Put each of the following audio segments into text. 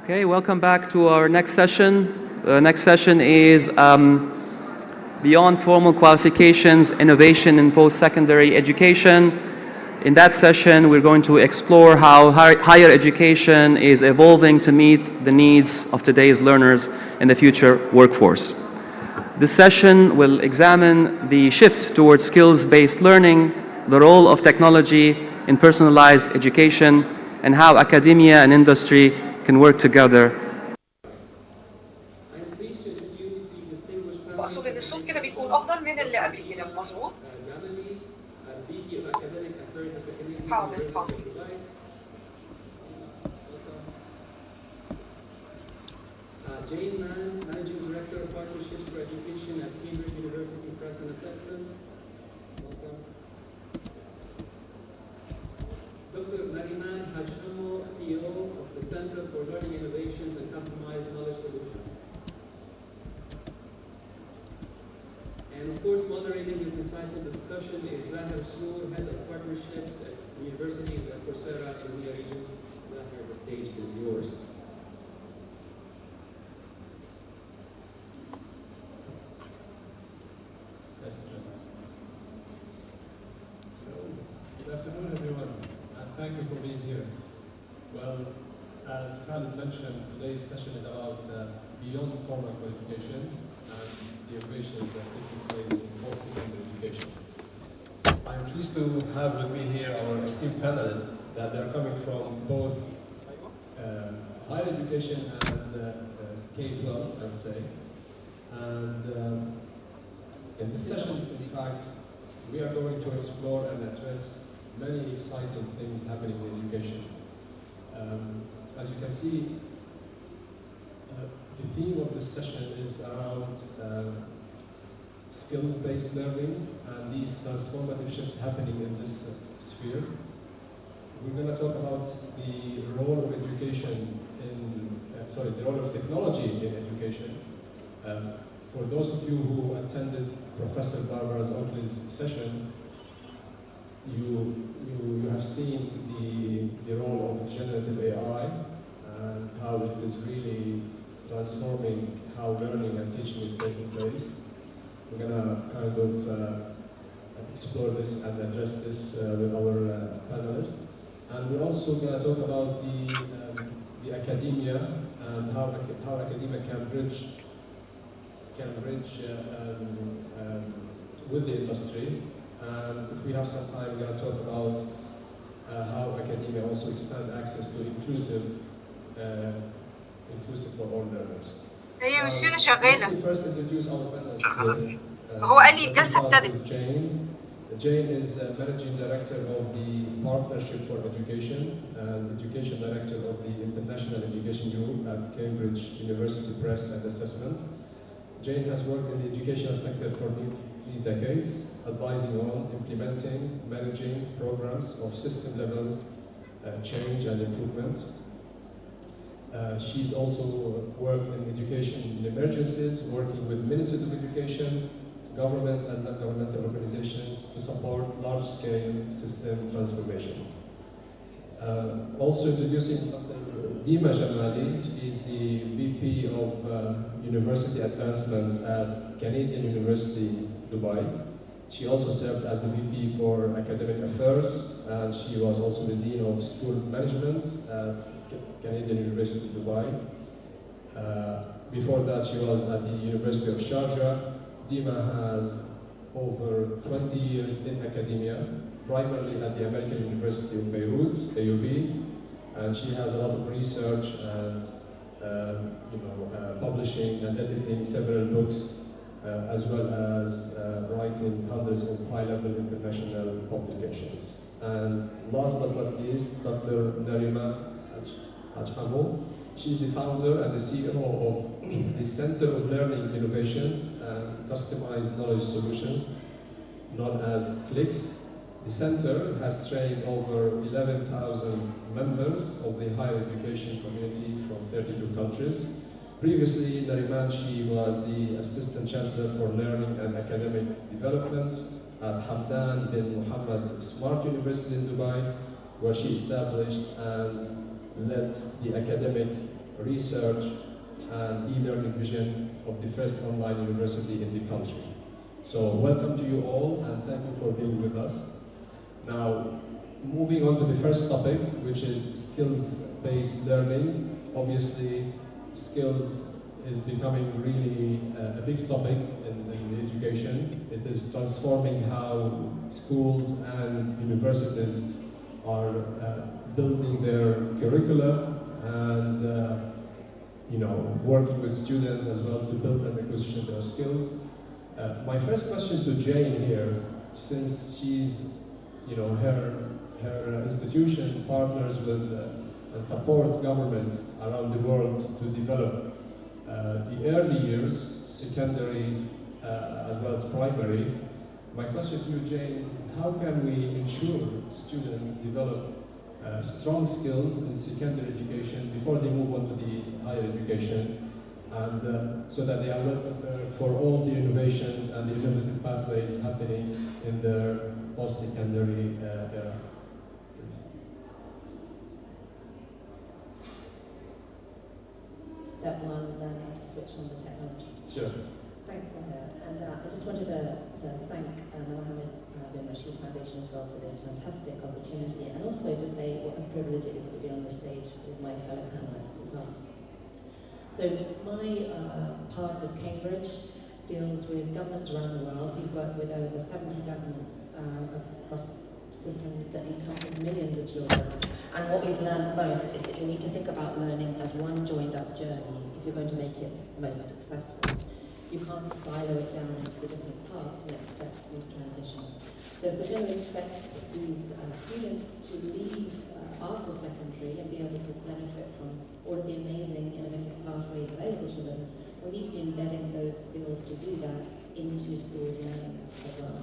Okay, welcome back to our next session. The next session is Beyond Formal Qualifications, Innovation in Post-Secondary Education. In that session, we're going to explore how higher education is evolving to meet the needs of today's learners in the future workforce. This session will examine the shift towards skills-based learning, the role of technology in personalized education, and how academia and industry can work together. بقصد ان الصوت كده بيكون افضل من اللي قبل كده مظبوط. حاضر حاضر. Jane Mann, Managing Director of Partnerships for Education at Cambridge University Press and Assessment. Welcome. Dr. Nariman Hajhamo, CEO of the Center for Learning Innovations and Customized Knowledge Solutions. And of course, moderating this insightful discussion is Zahir Soor, Head of Partnerships at Universities at Coursera in the region. Zahir, the stage is yours. Good afternoon, everyone, and thank you for being here. Well, as Khalid mentioned, today's session is about beyond formal qualification and the innovations that are taking place in post-secondary education. I'm pleased to have with me here our esteemed panelists that are coming from both higher education and K-12, I would say. And in this session, in fact, we are going to explore and address many exciting things happening in education. As you can see, the theme of this session is around skills-based learning and these transformative shifts happening in this sphere. We're going to talk about the role of education the role of technology in education. For those of you who attended Professor Barbara Oakley's session, you have seen the role of generative AI and how it is really transforming how learning and teaching is taking place. We're going to kind of explore this and address this with our panelists. And we're also going to talk about the academia and how academia can bridge with the industry. And if we have some time, we're going to talk about how academia also expand access to inclusive for all learners. هي مشينا شغالة. Let me first introduce our panelists. هو قال لي الجلسة ابتدت. Jane is Managing Director of the Partnership for Education and Education Director of the International Education Group at Cambridge University Press and Assessment. Jane has worked in the educational sector for nearly 3 decades, advising on implementing, managing programs of system-level change and improvement. She's also worked in education in emergencies, working with ministries of education, government and non-governmental organizations to support large-scale system transformation. Also introducing Dr. Dima Jamali. She is the VP of University Advancement at Canadian University, Dubai. She also served as the VP for Academic Affairs, and she was also the Dean of School Management at Canadian University, Dubai. Before that, she was at the University of Sharjah. Dima has over 20 years in academia, primarily at the American University of Beirut, AUB, and she has a lot of research and publishing and editing several books, as well as writing hundreds of high-level international publications. And last but not least, Dr. Narima Hajhamo. She's the founder and the CEO of the Center of Learning Innovations and Customized Knowledge Solutions, known as CLICS. The center has trained over 11,000 members of the higher education community from 32 countries. Previously, Narimanchi was the Assistant Chancellor for Learning and Academic Development at Hamdan bin Muhammad Smart University in Dubai, where she established and led the academic research, and e-learning vision of the first online university in the country. So welcome to you all, and thank you for being with us. Now, moving on to the first topic, which is skills-based learning. Obviously, skills is becoming really a big topic in education. It is transforming how schools and universities are building their curricula and working with students as well to build and acquisition their skills. My first question to Jane here, since she's, her institution partners with and supports governments around the world to develop the early years, secondary as well as primary. My question to you, Jane, is how can we ensure students develop strong skills in secondary education before they move on to the higher education, and so that they are well prepared for all the innovations and the innovative pathways happening in their post-secondary era? Step one, learn how to switch on the technology. Sure. Thanks, Sandra. And I just wanted to thank the Mohammed bin Rashid Foundation as well for this fantastic opportunity, and also to say what a privilege it is to be on the stage with my fellow panelists as well. So my part of Cambridge deals with governments around the world. We work with over 70 governments across systems that encompass millions of children. And what we've learned most is that you need to think about learning as one joined up journey if you're going to make it most successful. You can't silo it down into the different parts and expect smooth transition. So if we're going to expect these students to leave after secondary and be able to benefit from all of the amazing innovative pathways available to them, we need to be embedding those skills to do that into schools learning as well.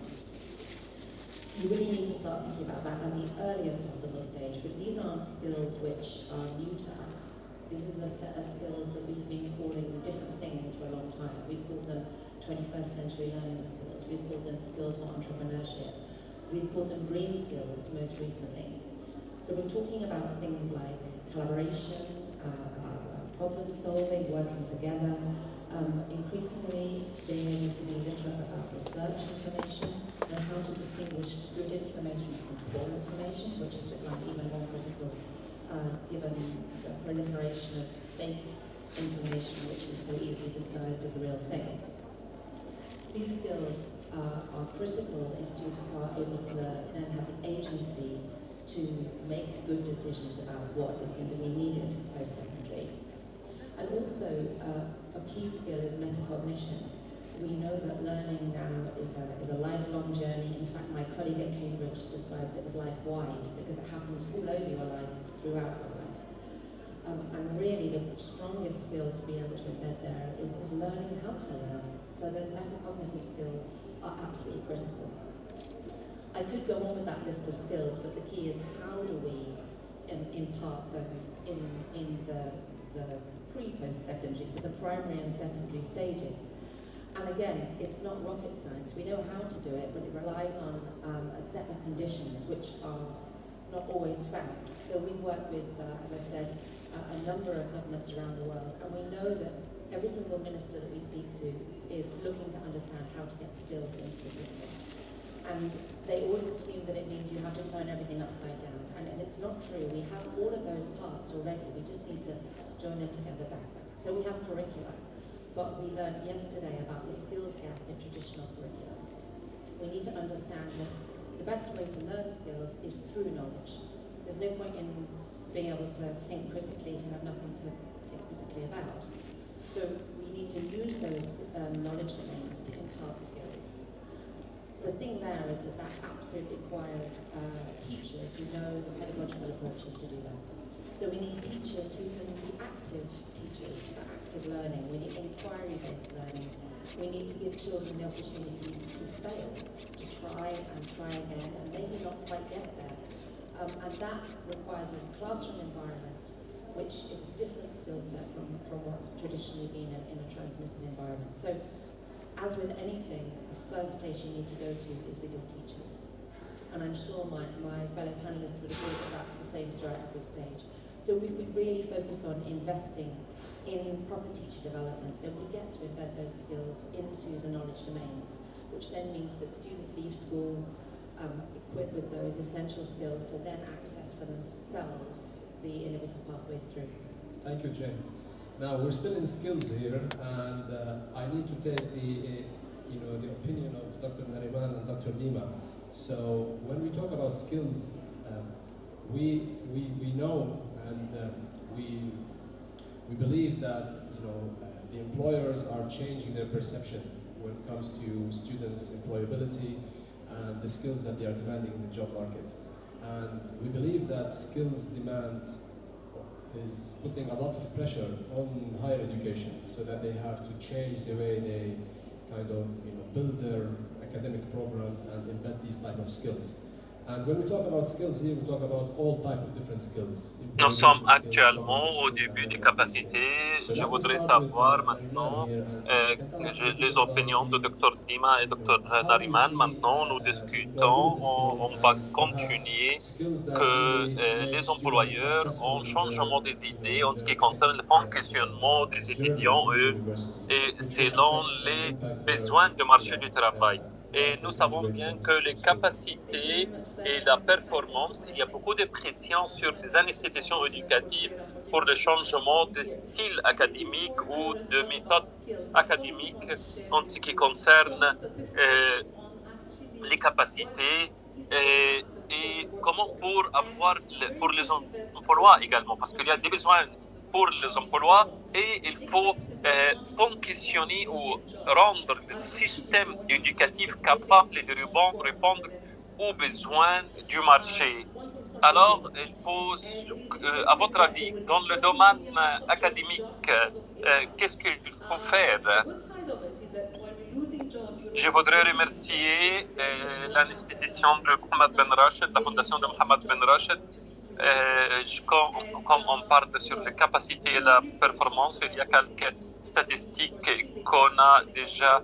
You really need to start thinking about that at the earliest possible stage, but these aren't skills which are new to us. This is a set of skills that we've been calling different things for a long time. We've called them 21st century learning skills. We've called them skills for entrepreneurship. We've called them green skills most recently. So we're talking about things like collaboration, problem solving, working together, increasingly being able to be literate about research information and how to distinguish good information from poor information, which is become even more critical given the proliferation of fake information, which is so easily disguised as the real thing. These skills are critical if students are able to then have the agency to make good decisions about what is going to be needed post-secondary. And also, a key skill is metacognition. We know that learning now is a lifelong journey. In fact, my colleague at Cambridge describes it as life-wide because it happens all over your life, throughout your life. And really, the strongest skill to be able to embed there is learning how to learn. So those metacognitive skills are absolutely critical. I could go on with that list of skills, but the key is how do we impart those in the pre-post-secondary, so the primary and secondary stages. And again, it's not rocket science. We know how to do it, but it relies on a set of conditions which are not always found. So we work with, as I said, a number of governments around the world, and we know that every single minister that we speak to is looking to understand how to get skills into the system. And they always assume that it means you have to turn everything upside down. And it's not true. We have all of those parts already. We just need to join them together better. So we have curricula. But we learned yesterday about the skills gap in traditional curriculum. We need to understand that the best way to learn skills is through knowledge. There's no point in being able to think critically if you have nothing to think critically about. So we need to use those knowledge domains to impart skills. The thing there is that absolutely requires teachers who know the pedagogical approaches to do that. So we need teachers who can be active teachers for active learning. We need inquiry-based learning. We need to give children the opportunity to fail, to try again, and maybe not quite get there. And that requires a classroom environment, which is a different skill set from what's traditionally been in a transmitted environment. So, as with anything, the first place you need to go to is with your teachers. And I'm sure my fellow panelists would agree that that's the same throughout every stage. So if we really focus on investing in proper teacher development, then we get to embed those skills into the knowledge domains, which then means that students leave school equipped with those essential skills to then access for themselves the innovative pathways through. Thank you, Jane. Now we're still in skills here, and I need to take the opinion of Dr. Nariman and Dr. Dima. So when we talk about skills, we know and we believe that the employers are changing their perception when it comes to students' employability and the skills that they are demanding in the job market. And we believe that skills demand is putting a lot of pressure on higher education, so that they have to change the way they kind of build their academic programs and embed these type of skills. And when we talk about skills here, we talk about all type of different skills. Nous sommes actuellement au début des capacités. Je voudrais savoir maintenant les opinions de Dr. Dima et Dr. Nariman. Maintenant, nous discutons, on va continuer que les employeurs ont un changement des idées en ce qui concerne le fonctionnement des étudiants et selon les besoins du marché du travail. Et nous savons bien que les capacités et la performance, il y a beaucoup de pression sur les institutions éducatives pour le changement de style académique ou de méthode académique en ce qui concerne les capacités et comment pour les emplois également, parce qu'il y a des besoins pour les emplois et il faut fonctionner ou rendre le système éducatif capable de répondre aux besoins du marché. Alors, il faut, à votre avis, dans le domaine académique, qu'est-ce qu'il faut faire? Je voudrais remercier l'institution de Mohamed Ben Rachid, la fondation de Mohamed Ben Rachid. Comme on parle sur les capacités et la performance, il y a quelques statistiques qu'on a déjà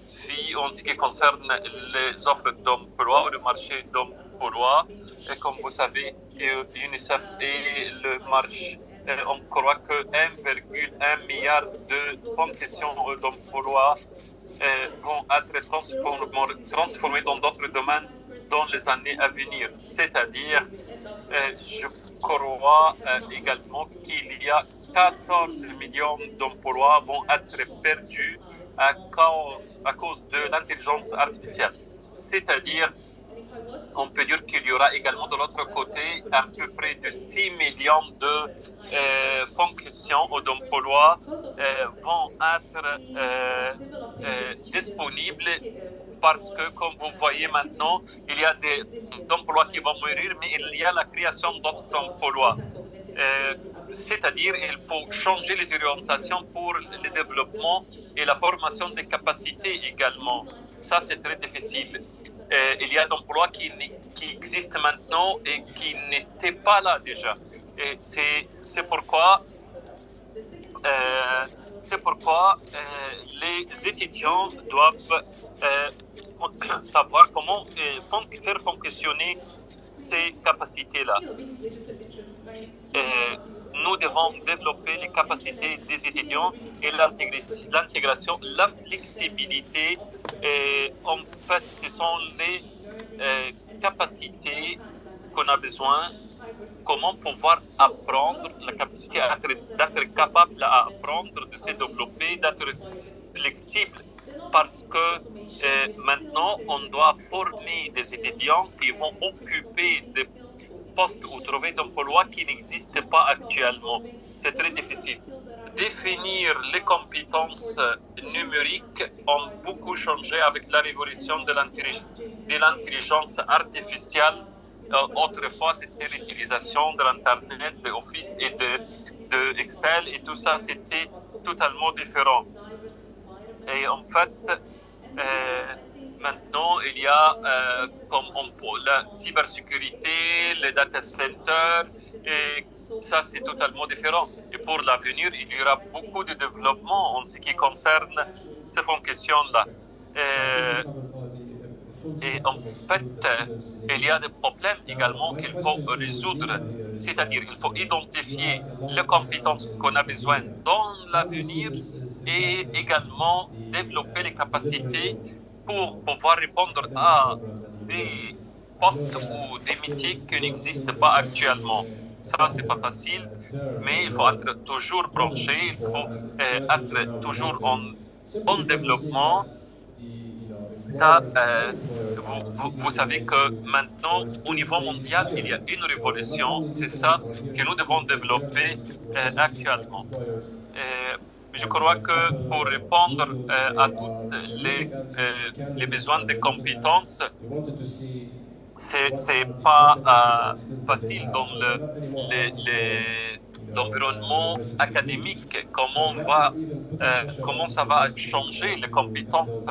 fait en ce qui concerne les offres d'emploi ou le marché d'emploi. Et comme vous savez, UNICEF et le marché, on croit que 1,1 milliard de fonctions d'emploi vont être transformées dans d'autres domaines dans les années à venir. C'est-à-dire, je crois également qu'il y a 14 millions d'emplois vont être perdus à cause de l'intelligence artificielle. C'est-à-dire, on peut dire qu'il y aura également de l'autre côté à peu près de 6 millions de fonctions ou d'emplois vont être disponibles parce que, comme vous voyez maintenant, il y a des emplois qui vont mourir, mais il y a la création d'autres emplois. C'est-à-dire, il faut changer les orientations pour le développement et la formation des capacités également. Ça, c'est très difficile. Il y a d'emplois qui existent maintenant et qui n'étaient pas là déjà. Et c'est pourquoi les étudiants doivent savoir comment faire fonctionner ces capacités-là. Nous devons développer les capacités des étudiants et l'intégration, la flexibilité. En fait, ce sont les capacités qu'on a besoin. Comment pouvoir apprendre, la capacité d'être capable d'apprendre, de se développer, d'être flexible. Parce que maintenant, on doit former des étudiants qui vont occuper des postes ou trouver d'emplois qui n'existent pas actuellement. C'est très difficile. Définir les compétences numériques ont beaucoup changé avec la révolution de l'intelligence artificielle. Autrefois, c'était l'utilisation de l'Internet, de Office et de Excel, et tout ça, c'était totalement différent. Et en fait, maintenant, il y a comme la cybersécurité, les data centers, et ça, c'est totalement différent. Et pour l'avenir, il y aura beaucoup de développement en ce qui concerne ces fonctions-là. Et en fait, il y a des problèmes également qu'il faut résoudre. C'est-à-dire, il faut identifier les compétences qu'on a besoin dans l'avenir et également développer les capacités pour pouvoir répondre à des postes ou des métiers qui n'existent pas actuellement. Ça, c'est pas facile, mais il faut être toujours branché, il faut être toujours en développement. Ça, vous savez que maintenant, au niveau mondial, il y a une révolution. C'est ça que nous devons développer actuellement. Je crois que pour répondre à tous les besoins de compétences, c'est pas facile dans l'environnement académique. Comment ça va changer les compétences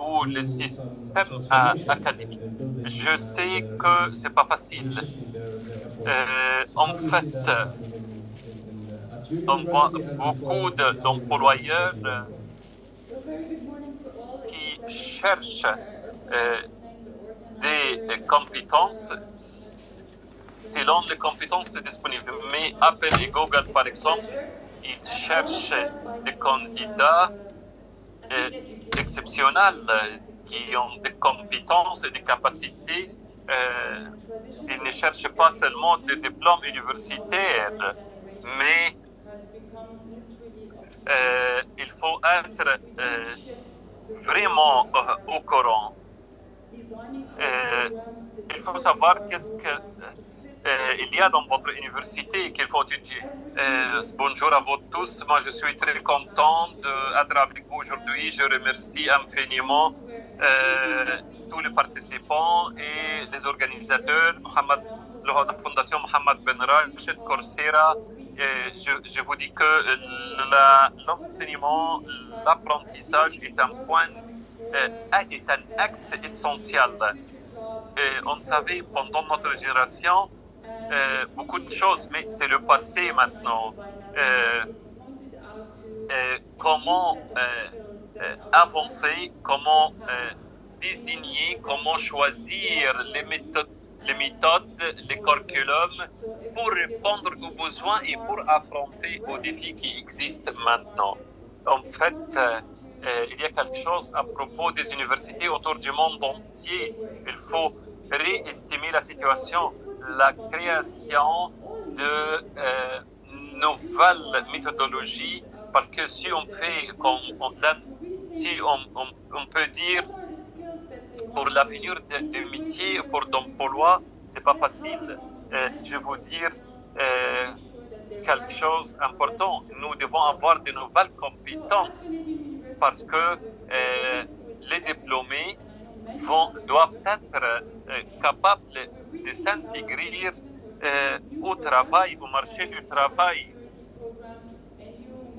ou le système académique. Je sais que c'est pas facile. En fait, on voit beaucoup d'employeurs qui cherchent des compétences selon les compétences disponibles. Mais Apple et Google, par exemple, ils cherchent des candidats exceptionnels qui ont des compétences et des capacités. Ils ne cherchent pas seulement des diplômes universitaires, mais il faut être vraiment au courant. Il faut savoir qu'est-ce que il y a dans votre université qu'il faut étudier. Bonjour à vous tous. Moi, je suis très content d'être avec vous aujourd'hui. Je remercie infiniment tous les participants et les organisateurs, la Fondation Mohamed Ben Rachid, Coursera. Je vous dis que l'enseignement, l'apprentissage est un axe essentiel. On savait pendant notre génération beaucoup de choses, mais c'est le passé maintenant. Comment avancer, comment désigner, comment choisir les méthodes, les curriculums pour répondre aux besoins et pour affronter aux défis qui existent maintenant. En fait, il y a quelque chose à propos des universités autour du monde entier. Il faut réestimer la situation, la création de nouvelles méthodologies, parce que si on fait, si on peut dire pour l'avenir des métiers, pour l'emploi, c'est pas facile. Je vais vous dire quelque chose d'important. Nous devons avoir de nouvelles compétences parce que les diplômés doivent être capables de s'intégrer au travail, au marché du travail.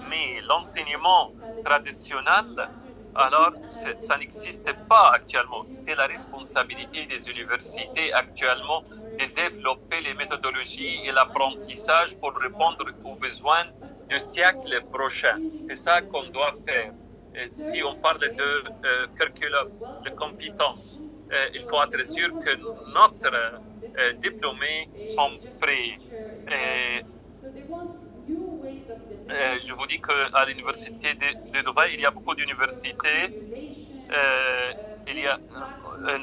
Mais l'enseignement traditionnel, alors, ça n'existe pas actuellement. C'est la responsabilité des universités actuellement de développer les méthodologies et l'apprentissage pour répondre aux besoins du siècle prochain. C'est ça qu'on doit faire. Si on parle de curriculum, de compétences, il faut être sûr que notre diplômés sont prêts. Je vous dis qu'à l'université de Dubaï, il y a beaucoup d'universités.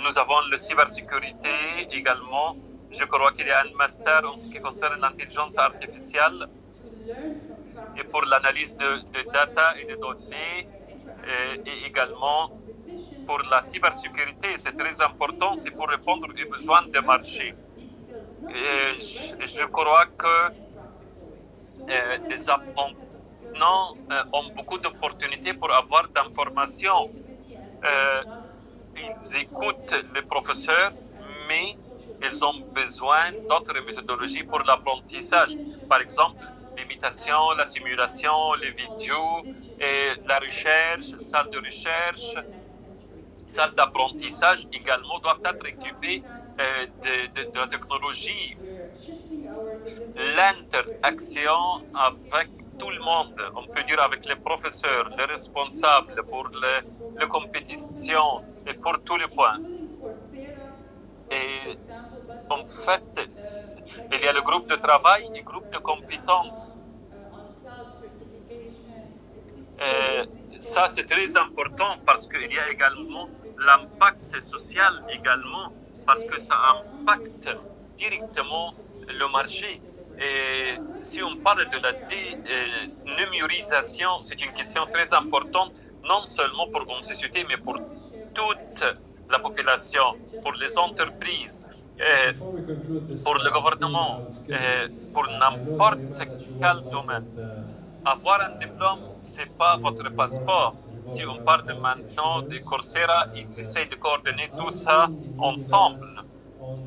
Nous avons la cybersécurité également. Je crois qu'il y a un master en ce qui concerne l'intelligence artificielle et pour l'analyse de data et de données et également pour la cybersécurité. C'est très important, c'est pour répondre aux besoins du marché. Je crois que les apprenants ont beaucoup d'opportunités pour avoir d'informations. Ils écoutent les professeurs, mais ils ont besoin d'autres méthodologies pour l'apprentissage. Par exemple, l'imitation, la simulation, les vidéos, et la recherche, salle de recherche, salle d'apprentissage également doivent être équipées de la technologie. L'interaction avec tout le monde, on peut dire avec les professeurs, les responsables pour les compétitions et pour tous les points. Et en fait, il y a le groupe de travail et le groupe de compétences. Ça, c'est très important parce qu'il y a également l'impact social également, parce que ça impacte directement le marché. Et si on parle de la dénumérisation, c'est une question très importante, non seulement pour une société, mais pour toute la population, pour les entreprises, Before we conclude this, pour le gouvernement, round of skills, pour I know n'importe that you quel work a lot domaine. with Avoir un diplôme, c'est pas votre your passeport. work Si is on revolving parle around maintenant de students, Coursera, ils and, essaient de coordonner how tout do you ça really ensemble. balance on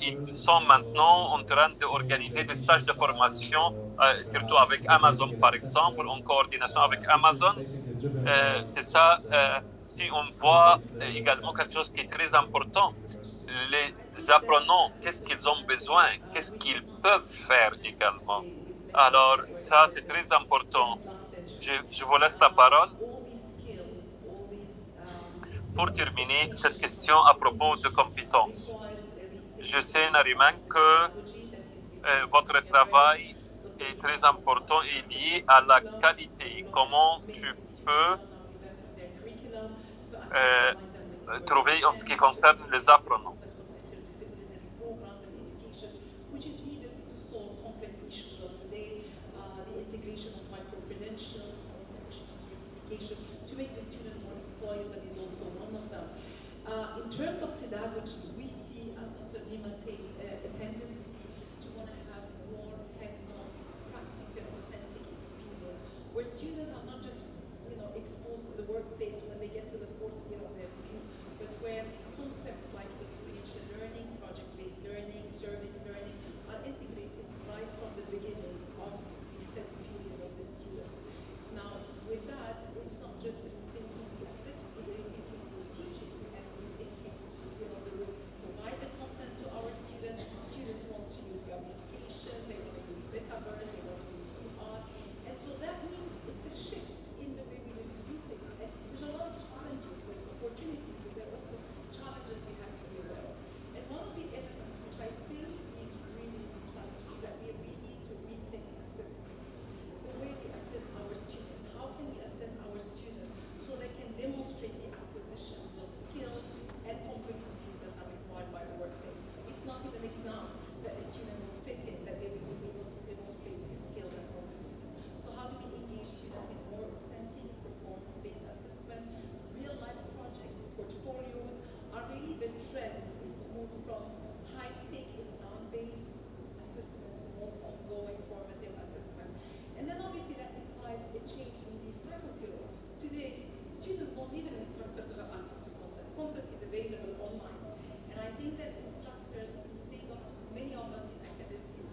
Ils instructors sont maintenant en train to d'organiser their des teaching stages de formation, style, surtout perhaps avec Amazon developing an par exemple, en assessment, coordination avec which is Amazon. basically driven by C'est ça, si on voit skill-based learning également that quelque chose qui est très happen important, in universities. les apprenants, qu'est-ce qu'ils ont besoin, qu'est-ce qu'ils peuvent faire également. Alors, ça, c'est très important. Je vous laisse la parole pour terminer cette question à propos de compétences. Je sais, Nariman, que votre travail est très important et lié à la qualité. Comment tu peux trouver en ce qui concerne les apprenants? Which is needed to solve complex issues of today, the integration of micro-credentials, certification, to make the student more employable is also one of them. In terms of pedagogy, we see, as Dr. Dima said, a tendency to want to have more hands-on, practical, authentic experience, where students are not just, exposed to the workplace when they get to the fourth year of their degree, but where concepts like experiential learning, project-based learning, service learning are integrated right from the beginning of the study period of the students. Now, with that, it's not just rethinking the assessment, rethinking the teaching, and rethinking, the way we provide the content to our students. Students want to use gamification, they want to use metaverse, they want to use VR, and so that means it's a shift in the way we use to do things. And there's a lot of challenges, there's opportunities, but there are also challenges we have to be aware of. And one of the elements which I feel is really challenging is that we really need to rethink assessments. The way we assess our students. How can we assess our students so they can demonstrate the acquisitions of skills and competencies that are required by the workplace? It's not even an exam that a student will sit in that they will be able to demonstrate these skills and competencies. So how do we engage students in more authentic performance-based assessment? Real-life projects, portfolios are really the trend is to move from high-stake exam-based assessment to more ongoing formative assessment. And then obviously that implies a change in the faculty role. Today, students don't need an instructor to have access to content. Content is available online. And I think that instructors, instead of many of us in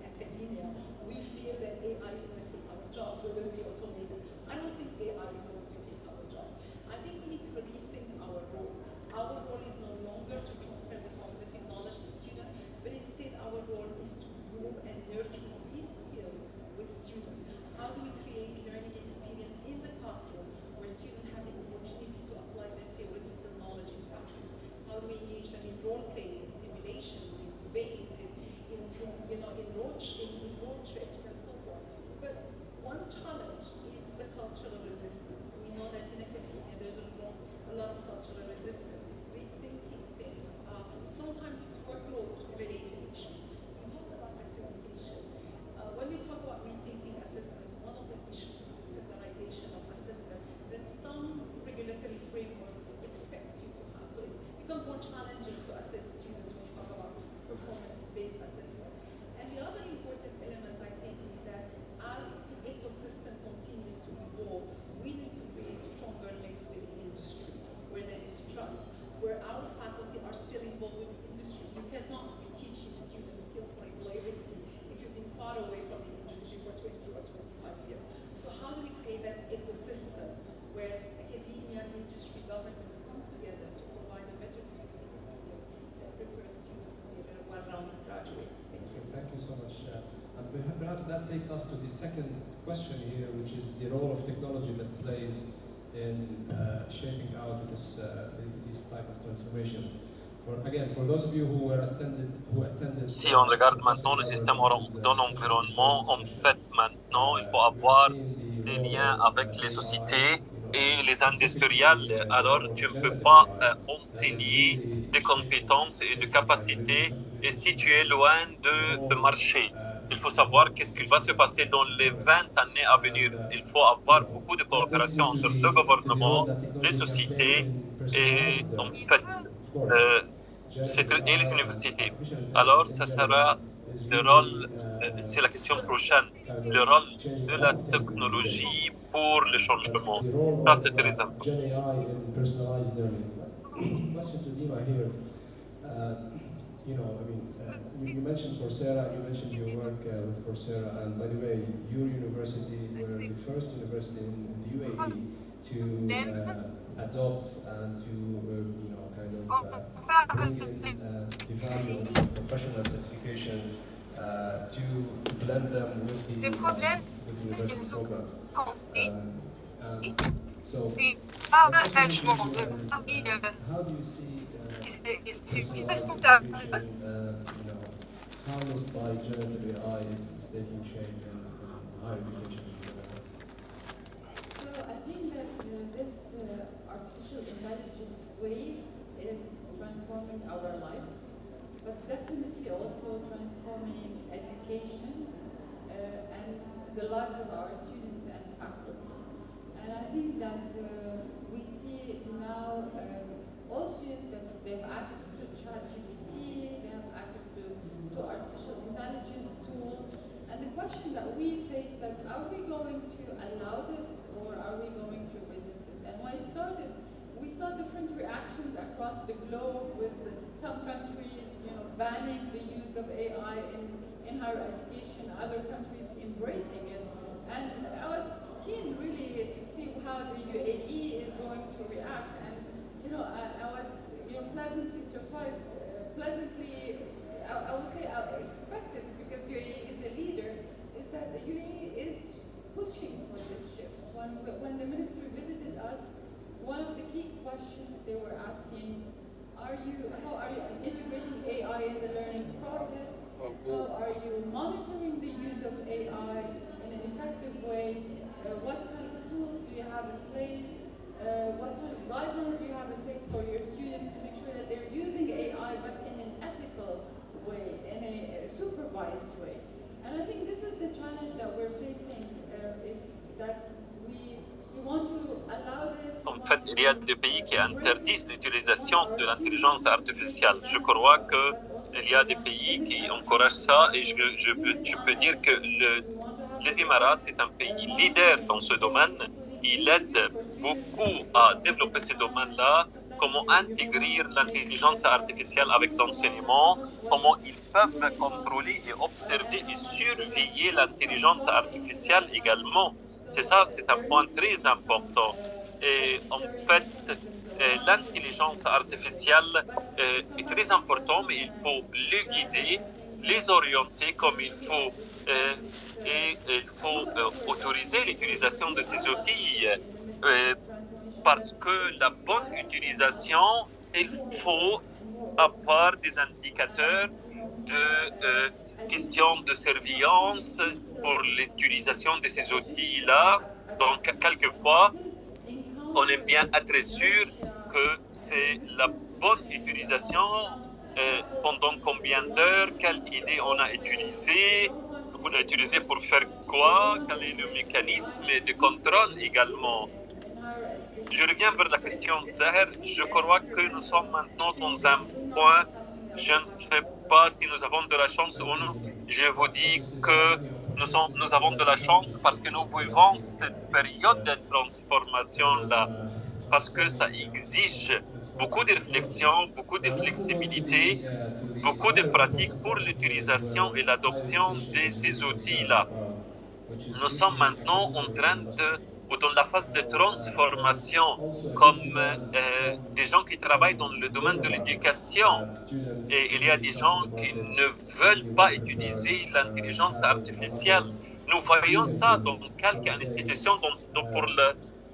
academia, we fear that AI is going to take our jobs, we're going to be automated. I don't think AI is going to take our job. I think we need to rethink our role. Our role is no longer to transfer the cognitive knowledge to students, but instead our role is to groom and nurture these skills with students. How do we create learning experience in the classroom where students have the opportunity to apply their theoretical knowledge in practice? How do we engage them in role play, in simulations, in debates, in road trips and so forth? But one challenge is the cultural resistance. We know that in academia there's a lot of cultural resistance, rethinking things. Sometimes it's workload-related issues. We talk about accreditation. When we talk about rethinking assessment, one of the issues is the federalization of assessment that some regulatory framework expects you to have. So it becomes more challenging to assess students when you talk about performance-based assessment. And the other important element, I think, is that as the ecosystem continues to evolve, we need to create stronger links with the industry, where there is trust, where our faculty are still involved with the industry. You cannot be teaching students skills for employability if you've been far away from the industry for 20 or 25 years. So how do we create that ecosystem where academia, industry, government come together to provide a better skills that prepare students to be very well-rounded graduates? Thank you. Thank you so much. And perhaps that takes us to the second question here, which is the role of technology that plays in shaping out these type of transformations. For those of you who attended. Si on regarde maintenant le système dans l'environnement, en fait, maintenant, il faut avoir des liens avec les sociétés et les industriels. Alors, tu ne peux pas enseigner des compétences et de capacités et si tu es loin de marché. Il faut savoir qu'est-ce qui va se passer dans les 20 années à venir. Il faut avoir beaucoup de coopération entre le gouvernement, les sociétés et en fait, et les universités. Alors, ça sera le rôle, c'est la question prochaine, le rôle de la technologie pour le changement. Ça, c'est très important. Gen AI and personalized learning. Question to Dima here. You mentioned Coursera, you mentioned your work with Coursera, and by the way, your university were the first university in the UAE to adopt and to kind of bring in the value of professional certifications to blend them with the university programs. So, how do you see harnessed by generative AI is taking shape in higher education? So I think that this artificial intelligence wave is transforming our life, but definitely also transforming education and the lives of our students and faculty. And I think that we see now all students that they have access to ChatGPT, they have access to artificial intelligence tools, and the question that we face, like, are we going to allow this or are we going to resist it? And when it started, we saw different reactions across the globe with some countries, banning the use of AI in higher education, other countries embracing it. And I was keen really to see how the UAE is going to react. And I was pleasantly surprised, I would say expected, because UAE is a leader, is that the UAE is pushing for this shift. When the ministry visited us, one of the key questions they were asking, how are you integrating AI in the learning process? How are you monitoring the use of AI in an effective way? What kind of tools do you have in place? What kind of guidelines do you have in place for your students to make sure that they're using AI but in an ethical way, in a supervised way? And I think this is the challenge that we're facing, is that we want to allow this. En fait, il y a des pays qui interdisent l'utilisation de l'intelligence artificielle. Je crois qu'il y a des pays qui encouragent ça et je peux dire que les Émirats, c'est un pays leader dans ce domaine. Il aide beaucoup à développer ce domaine-là, comment intégrer l'intelligence artificielle avec l'enseignement, comment ils peuvent contrôler et observer et surveiller l'intelligence artificielle également. C'est ça, c'est un point très important. Et en fait, l'intelligence artificielle est très importante, mais il faut les guider, les orienter comme il faut. Et il faut autoriser l'utilisation de ces outils parce que la bonne utilisation, il faut avoir des indicateurs de questions de surveillance pour l'utilisation de ces outils-là. Donc, quelquefois, on aime bien être sûr que c'est la bonne utilisation, pendant combien d'heures, quelle idée on a utilisée, on a utilisé pour faire quoi, quel est le mécanisme de contrôle également. Je reviens vers la question Zahir. Je crois que nous sommes maintenant dans un point, je ne sais pas si nous avons de la chance ou non. Je vous dis que nous avons de la chance parce que nous vivons cette période de transformation-là, parce que ça exige beaucoup de réflexion, beaucoup de flexibilité, beaucoup de pratiques pour l'utilisation et l'adoption de ces outils-là. Nous sommes maintenant en train ou dans la phase de transformation, comme des gens qui travaillent dans le domaine de l'éducation. Et il y a des gens qui ne veulent pas utiliser l'intelligence artificielle. Nous voyons ça dans quelques institutions,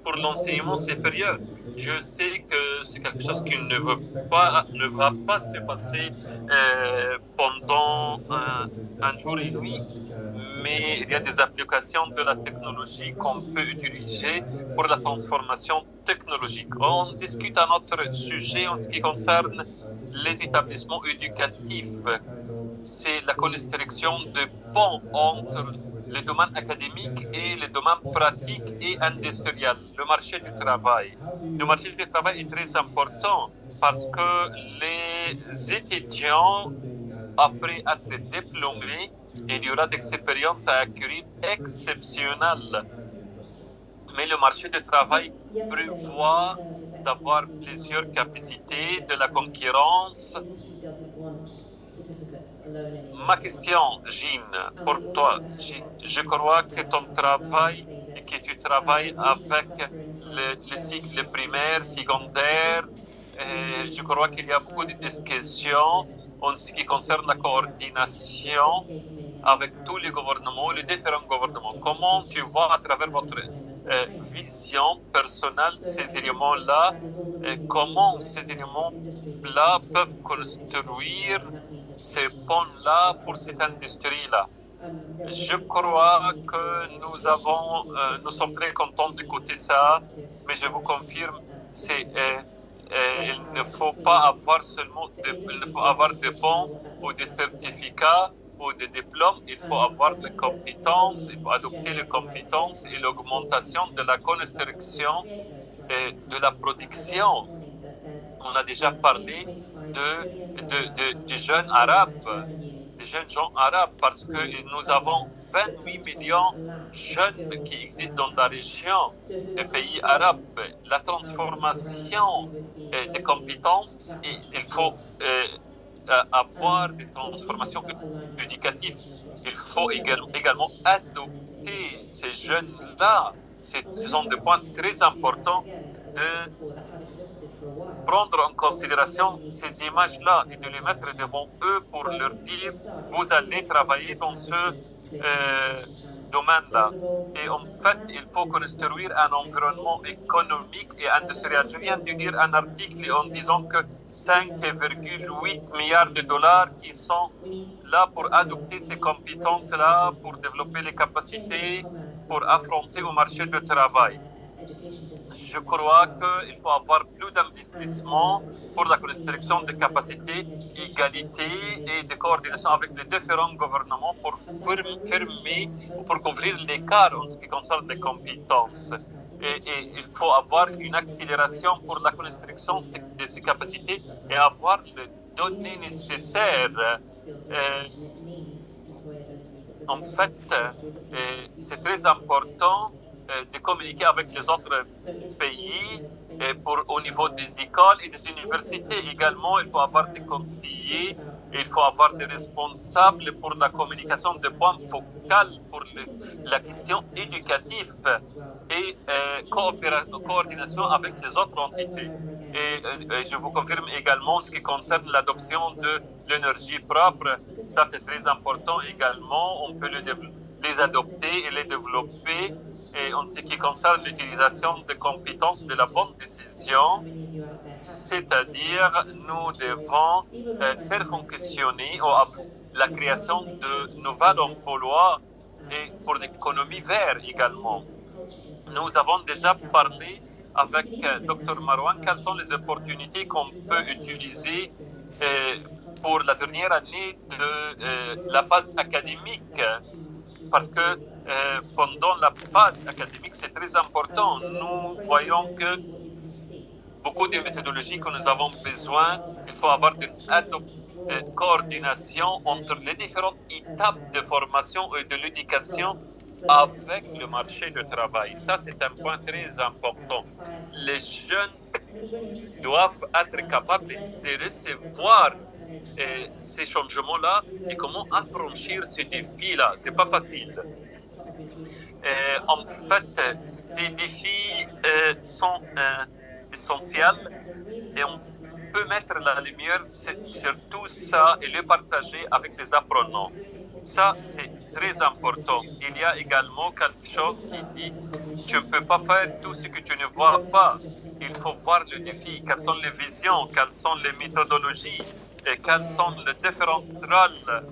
pour l'enseignement supérieur. Je sais que c'est quelque chose qui ne va pas se passer pendant un jour et nuit, mais il y a des applications de la technologie qu'on peut utiliser pour la transformation technologique. On discute un autre sujet en ce qui concerne les établissements éducatifs. C'est la construction de ponts entre les domaines académiques et les domaines pratiques et industriels, le marché du travail. Le marché du travail est très important parce que les étudiants, après être diplômés, il y aura des expériences à acquérir exceptionnelles. Mais le marché du travail prévoit d'avoir plusieurs capacités, de la concurrence. Ma question, Jean, pour toi, je crois que ton travail et que tu travailles avec le cycle primaire, secondaire, je crois qu'il y a beaucoup de discussions en ce qui concerne la coordination avec tous les gouvernements, les différents gouvernements. Comment tu vois à travers votre vision personnelle ces éléments-là, comment ces éléments-là peuvent construire ces ponts-là pour cette industrie-là? Je crois que nous sommes très contents d'écouter ça, mais je vous confirme, il ne faut pas avoir des ponts ou des certificats ou des diplômes, il faut avoir les compétences, il faut adopter les compétences et l'augmentation de la construction et de la production. On a déjà parlé de jeunes arabes, des jeunes gens arabes, parce que nous avons 28 millions de jeunes qui existent dans la région des pays arabes. La transformation des compétences, il faut avoir des transformations éducatives. Il faut également adopter ces jeunes-là. Ce sont des points très importants de prendre en considération ces images-là et de les mettre devant eux pour leur dire vous allez travailler dans ce domaine-là. Et en fait, il faut construire un environnement économique et industriel. Je viens de lire un article en disant que 5,8 milliards de dollars qui sont là pour adopter ces compétences-là, pour développer les capacités, pour affronter au marché du travail. Je crois qu'il faut avoir plus d'investissement pour la construction de capacités, égalité et de coordination avec les différents gouvernements pour fermer ou pour couvrir l'écart en ce qui concerne les compétences. Et il faut avoir une accélération pour la construction de ces capacités et avoir les données nécessaires. En fait, c'est très important de communiquer avec les autres pays au niveau des écoles et des universités. Également, il faut avoir des conseillers, il faut avoir des responsables pour la communication de points focaux pour la question éducative et coordination avec les autres entités. Et je vous confirme également ce qui concerne l'adoption de l'énergie propre. Ça, c'est très important également. On peut les adopter et les développer. Et en ce qui concerne l'utilisation des compétences de la bonne décision, c'est-à-dire nous devons faire fonctionner la création de nouveaux emplois et pour l'économie verte également. Nous avons déjà parlé avec Dr Marouane quelles sont les opportunités qu'on peut utiliser pour la dernière année de la phase académique, parce que pendant la phase académique, c'est très important. Nous voyons que beaucoup de méthodologies que nous avons besoin, il faut avoir une coordination entre les différentes étapes de formation et de l'éducation avec le marché du travail. Ça, c'est un point très important. Les jeunes doivent être capables de recevoir ces changements-là et comment affranchir ce défi-là. C'est pas facile. En fait, ces défis sont essentiels et on peut mettre la lumière sur tout ça et le partager avec les apprenants. Ça, c'est très important. Il y a également quelque chose qui dit tu ne peux pas faire tout ce que tu ne vois pas. Il faut voir le défi, quelles sont les visions, quelles sont les méthodologies, et quels sont les différents rôles.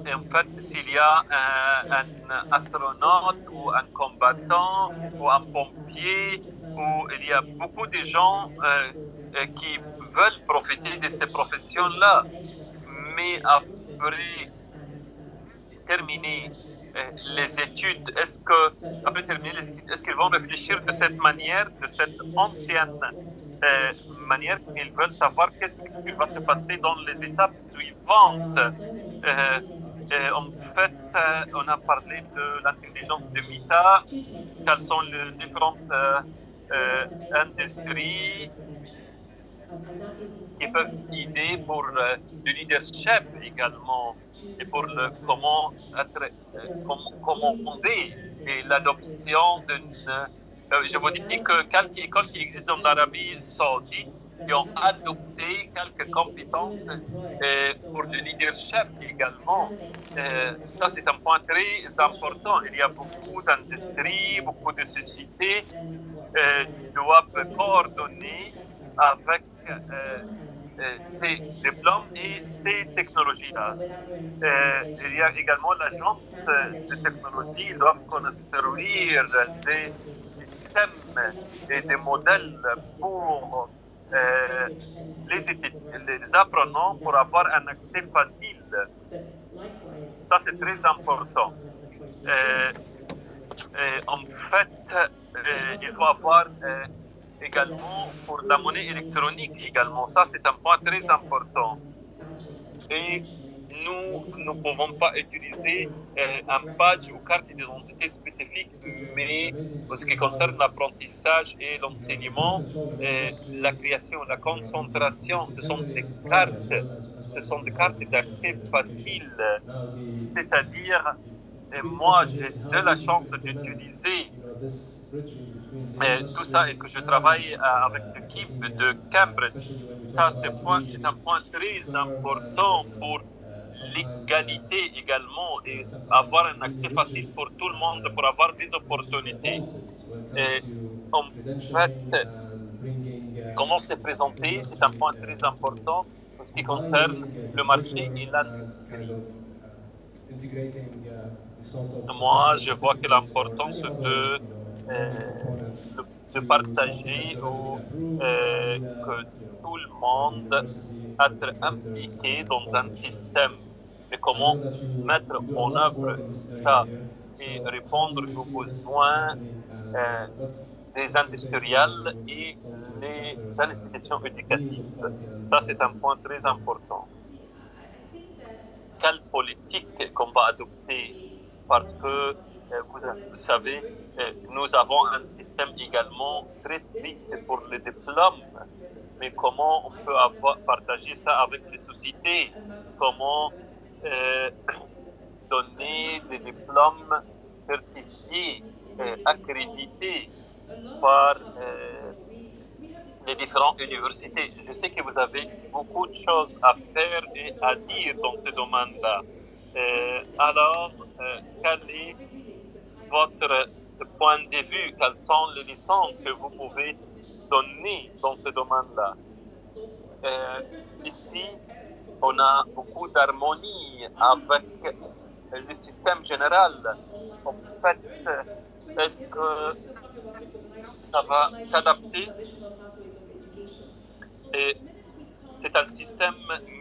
Et en fait, s'il y a un astronaute ou un combattant ou un pompier, ou il y a beaucoup de gens qui veulent profiter de ces professions-là, mais après terminer les études, est-ce qu'ils vont réfléchir de cette manière, de cette ancienne manière, qu'ils veulent savoir qu'est-ce qui va se passer dans les étapes suivantes. En fait, on a parlé de l'intelligence de Mita, quelles sont les différentes industries qui peuvent aider pour le leadership également et pour comment commander et l'adoption d'une... je vous dis que quelques écoles qui existent en Arabie Saoudite qui ont adopté quelques compétences pour le leadership également. Ça, c'est un point très important. Il y a beaucoup d'industries, beaucoup de sociétés qui doivent coordonner avec ces diplômes et ces technologies-là. Il y a également l'agence de technologie, ils doivent construire des systèmes et des modèles pour les apprenants pour avoir un accès facile. Ça, c'est très important. En fait, il faut avoir également pour la monnaie électronique également. Ça, c'est un point très important. Et nous ne pouvons pas utiliser un badge ou carte d'identité spécifique, mais en ce qui concerne l'apprentissage et l'enseignement, la création, la concentration, ce sont des cartes d'accès facile. C'est-à-dire, moi, j'ai de la chance d'utiliser tout ça et que je travaille avec l'équipe de Cambridge. Ça, c'est un point très important pour l'égalité également et avoir un accès facile pour tout le monde, pour avoir des opportunités. Et en fait, comment se présenter, c'est un point très important en ce qui concerne le marché et l'industrie. Moi, je vois que l'importance de partager ou que tout le monde être impliqué dans un système et comment mettre en œuvre ça et répondre aux besoins des industriels et des institutions éducatives. Ça, c'est un point très important. Quelle politique qu'on va adopter? Parce que, vous savez, nous avons un système également très strict pour les diplômes. Mais comment on peut partager ça avec les sociétés? Comment donner des diplômes certifiés, accrédités par les différentes universités? Je sais que vous avez beaucoup de choses à faire et à dire dans ce domaine-là. Alors, quel est votre point de vue? Quelles sont les leçons que vous pouvez donner dans ce domaine-là? Ici, on a beaucoup d'harmonie avec le système général. En fait, est-ce que ça va s'adapter? Et c'est un système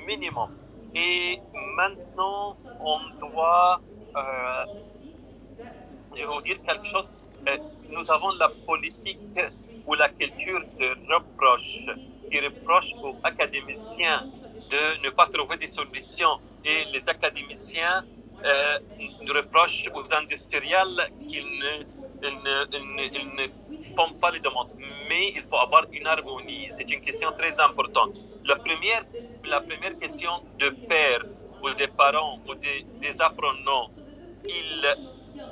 minimum. Et maintenant, on doit, je vais vous dire quelque chose, nous avons la politique ou la culture de reproche qui reproche aux académiciens de ne pas trouver des solutions. Et les académiciens reprochent aux industriels qu'ils ne font pas les demandes. Mais il faut avoir une harmonie. C'est une question très importante. La première question de pères ou des parents ou des apprenants, ils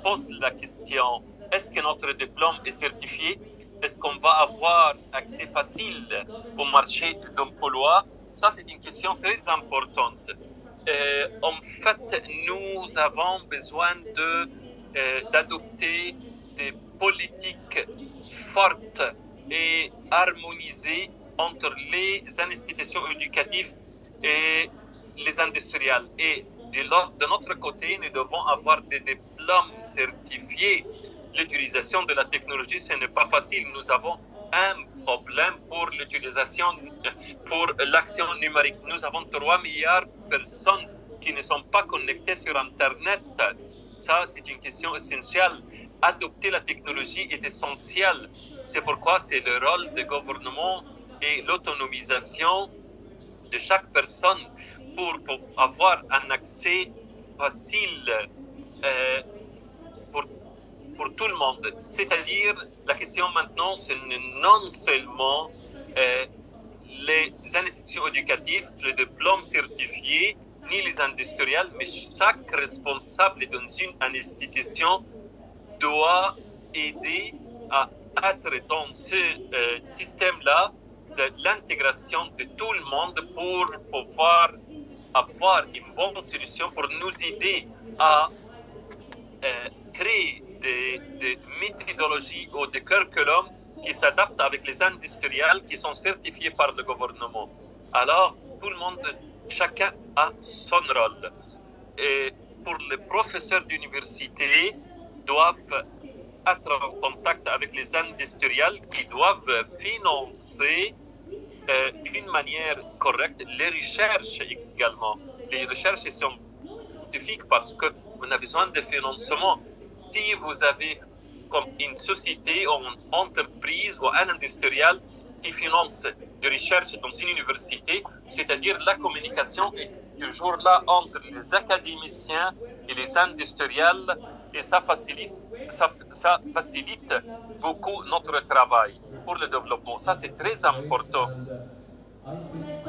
posent la question, est-ce que notre diplôme est certifié? Est-ce qu'on va avoir accès facile au marché d'emploi? Ça, c'est une question très importante. En fait, nous avons besoin d'adopter des politiques fortes et harmonisées entre les institutions éducatives et les industriels. Et de notre côté, nous devons avoir des diplômes certifiés. L'utilisation de la technologie, ce n'est pas facile. Nous avons un problème pour l'utilisation, pour l'action numérique. Nous avons 3 milliards de personnes qui ne sont pas connectées sur Internet. Ça, c'est une question essentielle. Adopter la technologie est essentiel. C'est pourquoi c'est le rôle du gouvernement et l'autonomisation de chaque personne pour avoir un accès facile pour tout le monde. C'est-à-dire, la question maintenant, c'est non seulement les institutions éducatives, les diplômes certifiés, ni les industriels, mais chaque responsable dans une institution doit aider à être dans ce système-là de l'intégration de tout le monde pour pouvoir avoir une bonne solution pour nous aider à créer des méthodologies ou des curriculums qui s'adaptent avec les industriels qui sont certifiés par le gouvernement. Alors, tout le monde, chacun a son rôle. Et pour les professeurs d'université, doivent être en contact avec les industriels qui doivent financer d'une manière correcte les recherches également. Les recherches scientifiques parce qu'on a besoin de financement. Si vous avez comme une société ou une entreprise ou un industriel qui finance de recherche dans une université, c'est-à-dire la communication est toujours là entre les académiciens et les industriels et ça facilite beaucoup notre travail pour le développement. Ça, c'est très important.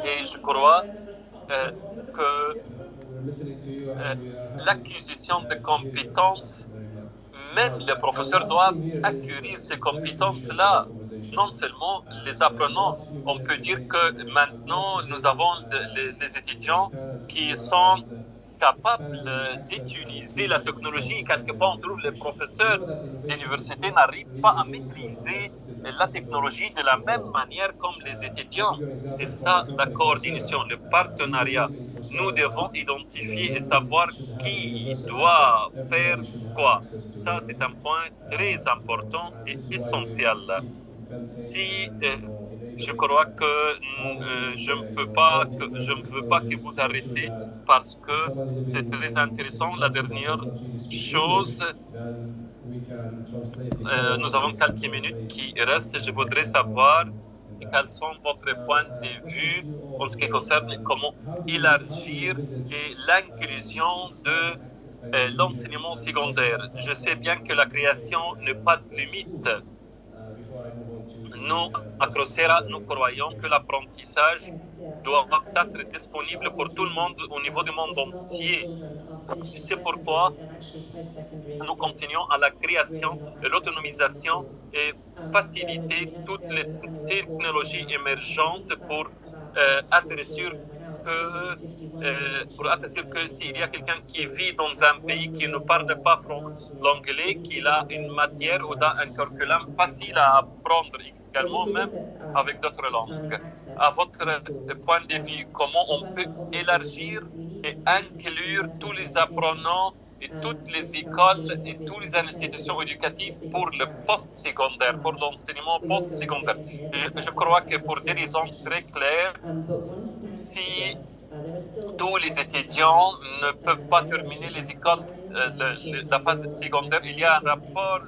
Et je crois que l'acquisition de compétences, même les professeurs doivent acquérir ces compétences-là, non seulement les apprenants. On peut dire que maintenant, nous avons des étudiants qui sont capables d'utiliser la technologie. Quelquefois, on trouve que les professeurs d'université n'arrivent pas à maîtriser la technologie de la même manière comme les étudiants. C'est ça la coordination, le partenariat. Nous devons identifier et savoir qui doit faire quoi. Ça, c'est un point très important et essentiel. Si je crois que je ne veux pas que vous arrêtez parce que c'est très intéressant. La dernière chose, nous avons quelques minutes qui restent. Je voudrais savoir quels sont votre point de vue en ce qui concerne comment élargir l'inclusion de l'enseignement secondaire. Je sais bien que la création n'a pas de limite. Nous, à Coursera, nous croyons que l'apprentissage doit être disponible pour tout le monde au niveau du monde entier. C'est pourquoi nous continuons à la création et l'autonomisation et faciliter toutes les technologies émergentes pour être sûr que s'il y a quelqu'un qui vit dans un pays qui ne parle pas l'anglais, qu'il a une matière ou un curriculum facile à apprendre également, même avec d'autres langues. À votre point de vue, comment on peut élargir et inclure tous les apprenants et toutes les écoles et toutes les institutions éducatives pour le post-secondaire, pour l'enseignement post-secondaire. Je crois que pour des raisons très claires, si tous les étudiants ne peuvent pas terminer les écoles, la phase secondaire, il y a un rapport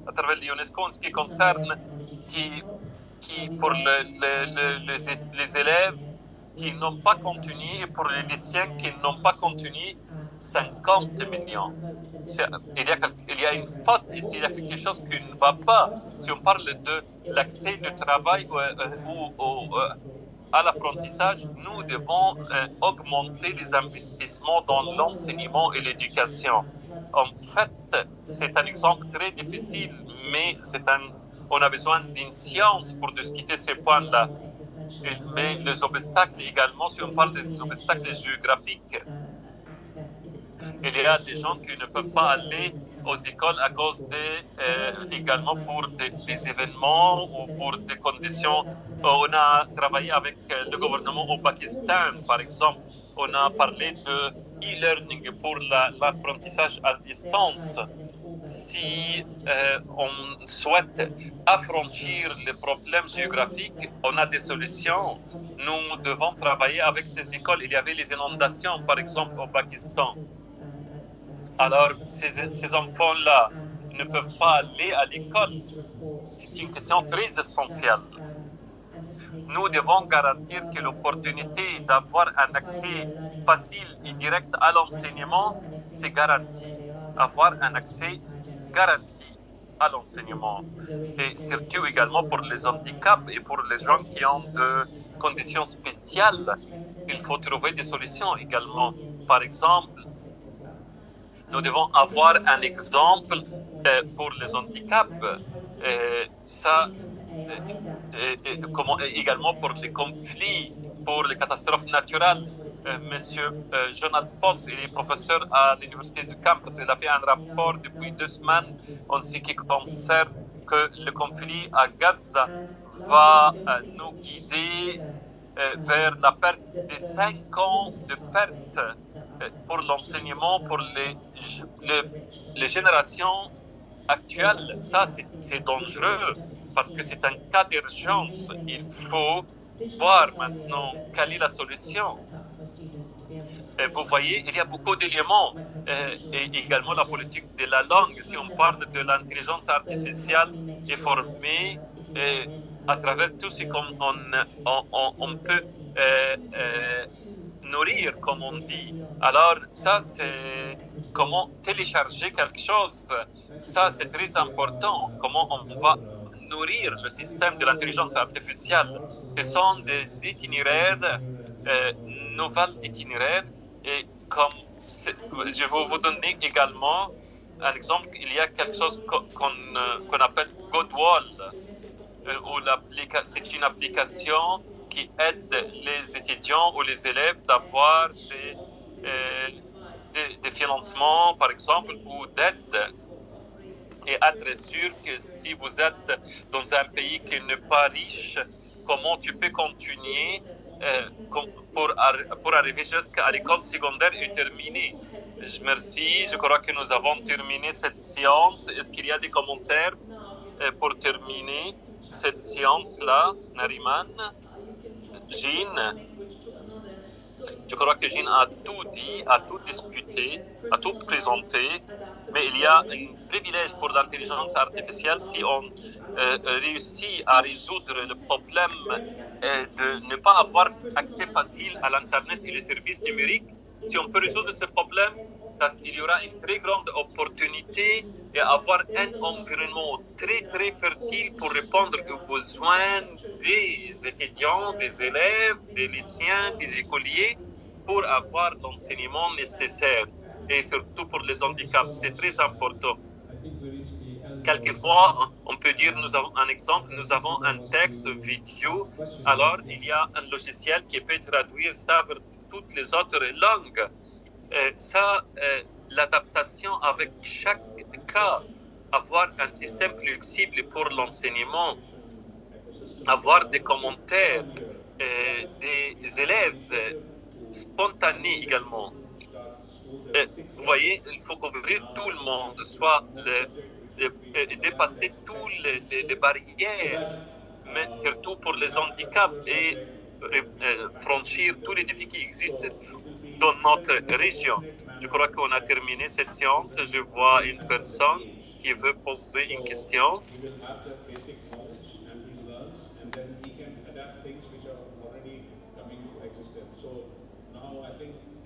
à travers l'UNESCO en ce qui concerne qui pour les élèves qui n'ont pas continué et pour les lycéens qui n'ont pas continué, 50 millions. Il y a une faute ici, il y a quelque chose qui ne va pas. Si on parle de l'accès du travail ou à l'apprentissage, nous devons augmenter les investissements dans l'enseignement et l'éducation. En fait, c'est un exemple très difficile, mais on a besoin d'une science pour discuter ces points-là. Mais les obstacles également, si on parle des obstacles géographiques, il y a des gens qui ne peuvent pas aller aux écoles à cause également pour des événements ou pour des conditions. On a travaillé avec le gouvernement au Pakistan, par exemple. On a parlé de e-learning pour l'apprentissage à distance. Si on souhaite affranchir les problèmes géographiques, on a des solutions. Nous devons travailler avec ces écoles. Il y avait les inondations, par exemple, au Pakistan. Alors, ces enfants-là ne peuvent pas aller à l'école. C'est une question très essentielle. Nous devons garantir que l'opportunité d'avoir un accès facile et direct à l'enseignement, c'est garanti. Avoir un accès garanti à l'enseignement. Et surtout également pour les handicaps et pour les gens qui ont des conditions spéciales, il faut trouver des solutions également. Par exemple, nous devons avoir un exemple pour les handicaps. Comment, également pour les conflits, pour les catastrophes naturelles. Monsieur Jonathan Pauls, il est professeur à l'université de Cambridge. Il a fait un rapport depuis 2 semaines en ce qui concerne que le conflit à Gaza va nous guider vers la perte de 5 ans de perte pour l'enseignement, pour les générations actuelles. Ça, c'est dangereux parce que c'est un cas d'urgence. Il faut voir maintenant quelle est la solution. Vous voyez, il y a beaucoup d'éléments et également la politique de la langue. Si on parle de l'intelligence artificielle et formée à travers tout ce qu'on peut nourrir, comme on dit. Alors ça, c'est comment télécharger quelque chose. Ça, c'est très important. Comment on va nourrir le système de l'intelligence artificielle. Ce sont des itinéraires, nouveaux itinéraires. Et comme je vais vous donner également un exemple, il y a quelque chose qu'on appelle Godwall. C'est une application qui aide les étudiants ou les élèves d'avoir des financements, par exemple, ou d'aide. Et être sûr que si vous êtes dans un pays qui n'est pas riche, comment tu peux continuer pour arriver jusqu'à l'école secondaire et terminer. Merci, je crois que nous avons terminé cette séance. Est-ce qu'il y a des commentaires pour terminer cette séance-là, Nariman, Jean? Je crois que Jean a tout dit, a tout discuté, a tout présenté, mais il y a un privilège pour l'intelligence artificielle si on réussit à résoudre le problème de ne pas avoir accès facile à l'Internet et les services numériques. Si on peut résoudre ce problème, il y aura une très grande opportunité et avoir un environnement très, très fertile pour répondre aux besoins des étudiants, des élèves, des lycéens, des écoliers, pour avoir l'enseignement nécessaire. Et surtout pour les handicaps, c'est très important. Quelquefois, on peut dire, nous avons un exemple, nous avons un texte vidéo, alors il y a un logiciel qui peut traduire ça vers toutes les autres langues. L'adaptation avec chaque cas, avoir un système flexible pour l'enseignement, avoir des commentaires, des élèves spontanés également. Vous voyez, il faut couvrir tout le monde, soit dépasser toutes les barrières, mais surtout pour les handicaps et franchir tous les défis qui existent dans notre région. Je crois qu'on a terminé cette séance. Je vois une personne qui veut poser une question.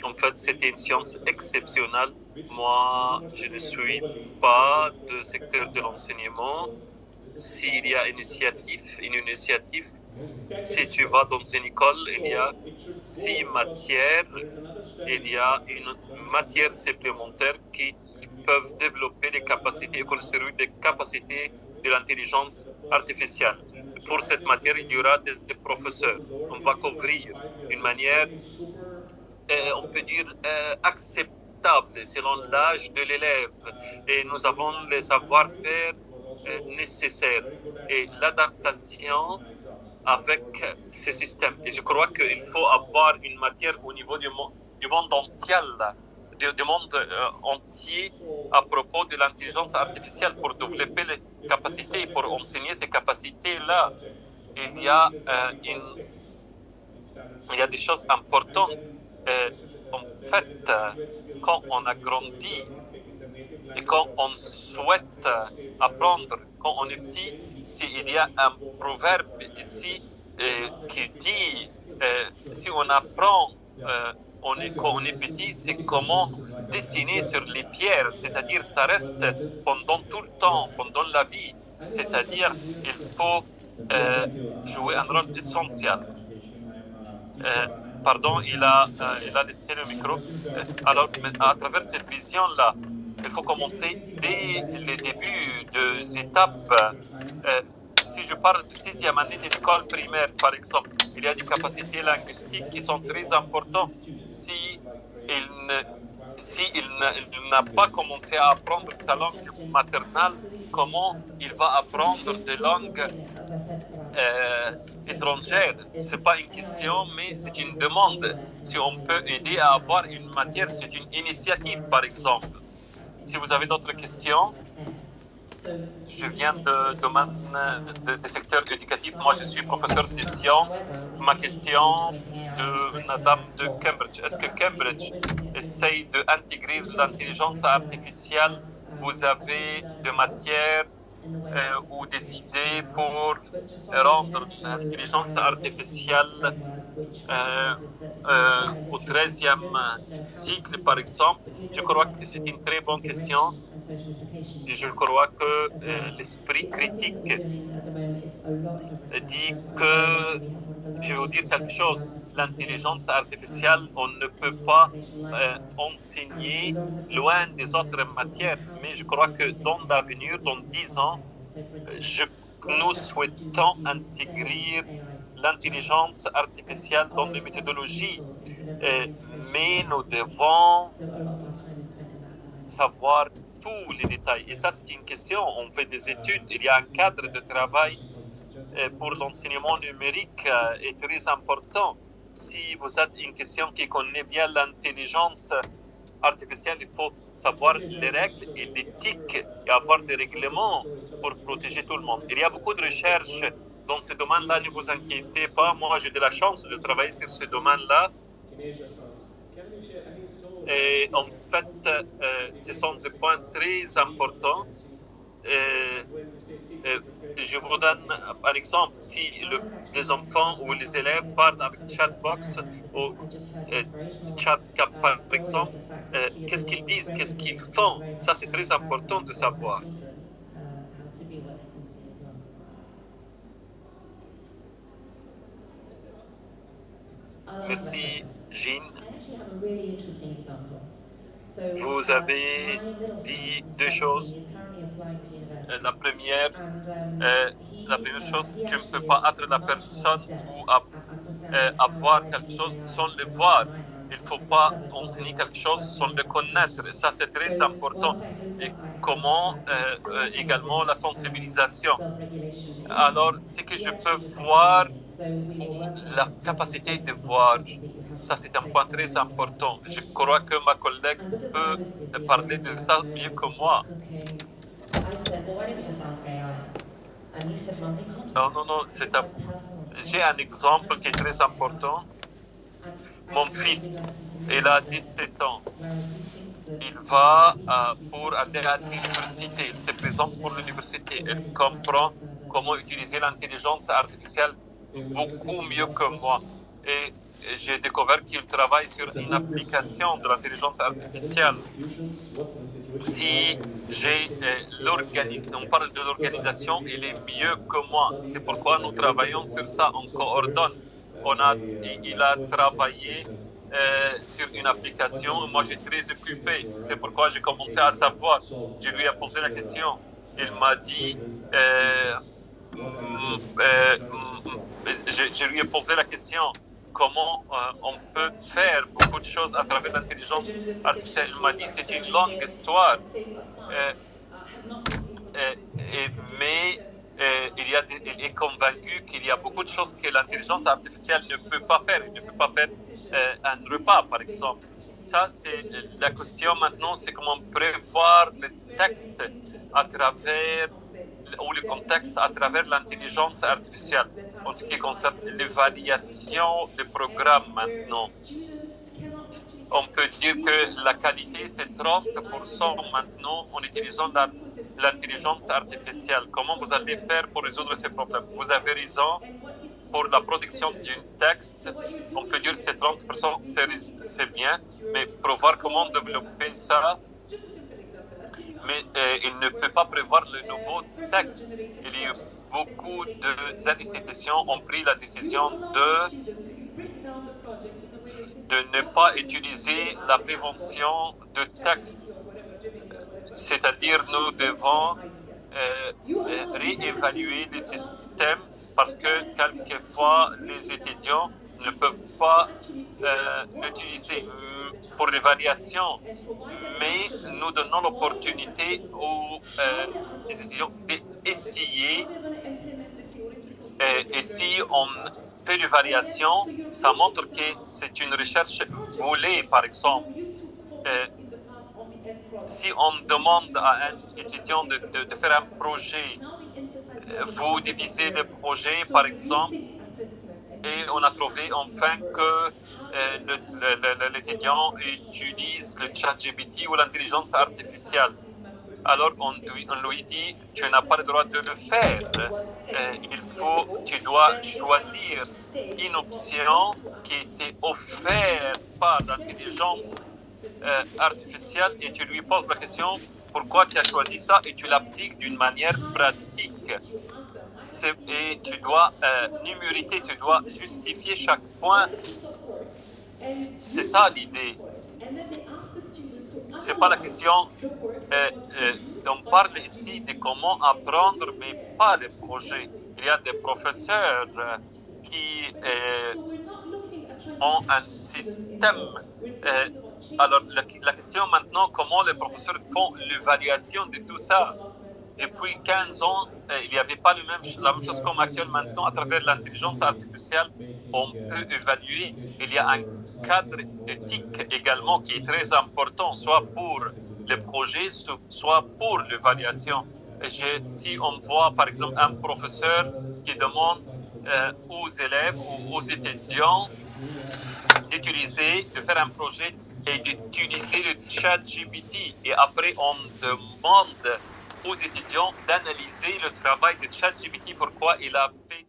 En fait, c'était une science exceptionnelle. Moi, je ne suis pas du secteur de l'enseignement. S'il y a une initiative Si tu vas dans une école, il y a 6 matières, il y a une matière supplémentaire qui peuvent développer les capacités et construire des capacités de l'intelligence artificielle. Pour cette matière, il y aura des professeurs. On va couvrir d'une manière, on peut dire, acceptable selon l'âge de l'élève. Et nous avons les savoir-faire nécessaires et l'adaptation avec ce système. Et je crois qu'il faut avoir une matière au niveau du monde entier, du monde entier à propos de l'intelligence artificielle pour développer les capacités, pour enseigner ces capacités-là. Il y a des choses importantes. En fait, quand on a grandi et quand on souhaite apprendre, quand on est petit, il y a un proverbe ici qui dit si on apprend quand on est petit, c'est comment dessiner sur les pierres, c'est-à-dire ça reste pendant tout le temps, pendant la vie, c'est-à-dire il faut jouer un rôle essentiel. Pardon, il a laissé le micro. Alors, à travers cette vision-là, il faut commencer dès les débuts des étapes. Si je parle de 6e année de l'école primaire, par exemple, il y a des capacités linguistiques qui sont très importantes. Si il n'a pas commencé à apprendre sa langue maternelle, comment il va apprendre des langues étrangères? Ce n'est pas une question, mais c'est une demande. Si on peut aider à avoir une matière, c'est une initiative, par exemple. Si vous avez d'autres questions, je viens du domaine des secteurs éducatifs. Moi, je suis professeur de sciences. Ma question de Madame de Cambridge. Est-ce que Cambridge essaye d'intégrer l'intelligence artificielle? Vous avez des matières ou des idées pour rendre l'intelligence artificielle au 13e cycle, par exemple? Je crois que c'est une très bonne question. Et je crois que l'esprit critique dit que, je vais vous dire quelque chose, l'intelligence artificielle, on ne peut pas enseigner loin des autres matières, mais je crois que dans l'avenir, dans 10 ans, nous souhaitons intégrer l'intelligence artificielle dans les méthodologies, mais nous devons savoir tous les détails. Et ça, c'est une question. On fait des études. Il y a un cadre de travail pour l'enseignement numérique est très important. Si vous avez une question qui connaît bien l'intelligence artificielle, il faut savoir les règles et l'éthique et avoir des règlements pour protéger tout le monde. Il y a beaucoup de recherches dans ce domaine-là. Ne vous inquiétez pas. Moi, j'ai de la chance de travailler sur ce domaine-là. Et en fait, ce sont des points très importants. Je vous donne un exemple. Si les enfants ou les élèves parlent avec Chatbox ou Chatcap, par exemple, qu'est-ce qu'ils disent, qu'est-ce qu'ils font? Ça, c'est très important de savoir. Merci, Jean. Vous avez dit deux choses. La première chose, tu ne peux pas être la personne ou avoir quelque chose sans le voir. Il ne faut pas enseigner quelque chose sans le connaître. Et ça, c'est très important. Et comment également la sensibilisation. Alors, ce que je peux voir, ou la capacité de voir, ça, c'est un point très important. Je crois que ma collègue peut parler de ça mieux que moi. Non, c'est à vous. J'ai un exemple qui est très important. Mon fils, il a 17 ans. Il va pour aller à l'université. Il se présente pour l'université. Il comprend comment utiliser l'intelligence artificielle beaucoup mieux que moi. Et j'ai découvert qu'il travaille sur une application de l'intelligence artificielle. Si on parle de l'organisation, il est mieux que moi. C'est pourquoi nous travaillons sur ça, on coordonne. Il a travaillé sur une application, moi j'ai très occupé. C'est pourquoi j'ai commencé à savoir. Je lui ai posé la question. Il m'a dit, je lui ai posé la question, comment on peut faire beaucoup de choses à travers l'intelligence artificielle. Il m'a dit, c'est une longue histoire. Mais il est convaincu qu'il y a beaucoup de choses que l'intelligence artificielle ne peut pas faire. Il ne peut pas faire un repas, par exemple. Ça, c'est la question maintenant, c'est comment prévoir le texte à travers, ou le contexte à travers l'intelligence artificielle. En ce qui concerne l'évaluation des programmes maintenant, on peut dire que la qualité, c'est 30% maintenant en utilisant l'intelligence artificielle. Comment vous allez faire pour résoudre ces problèmes? Vous avez raison, pour la production d'un texte, on peut dire que c'est 30%, c'est bien, mais pour voir comment développer ça, mais il ne peut pas prévoir le nouveau texte. Il y a beaucoup d'institutions ont pris la décision de ne pas utiliser la prévention de texte. C'est-à-dire, nous devons réévaluer les systèmes parce que quelquefois, les étudiants ne peuvent pas l'utiliser pour l'évaluation, mais nous donnons l'opportunité aux étudiants d'essayer. Et si on fait l'évaluation, ça montre que c'est une recherche volée, par exemple. Si on demande à un étudiant de faire un projet, vous divisez le projet, par exemple, et on a trouvé enfin que l'étudiant utilise le ChatGPT ou l'intelligence artificielle. Alors on lui dit, tu n'as pas le droit de le faire. Tu dois choisir une option qui était offerte par l'intelligence artificielle et tu lui poses la question, pourquoi tu as choisi ça, et tu l'appliques d'une manière pratique. Et tu dois numériser, tu dois justifier chaque point. C'est ça l'idée. C'est pas la question. On parle ici de comment apprendre, mais pas les projets. Il y a des professeurs qui ont un système. Alors, la question maintenant, comment les professeurs font l'évaluation de tout ça? Depuis 15 ans, il n'y avait pas la même chose comme actuellement. Maintenant, à travers l'intelligence artificielle, on peut évaluer. Il y a un cadre éthique également qui est très important, soit pour les projets, soit pour l'évaluation. Si on voit, par exemple, un professeur qui demande aux élèves ou aux étudiants de faire un projet et d'utiliser le ChatGPT, et après on demande aux étudiants d'analyser le travail de ChatGPT, pourquoi il a fait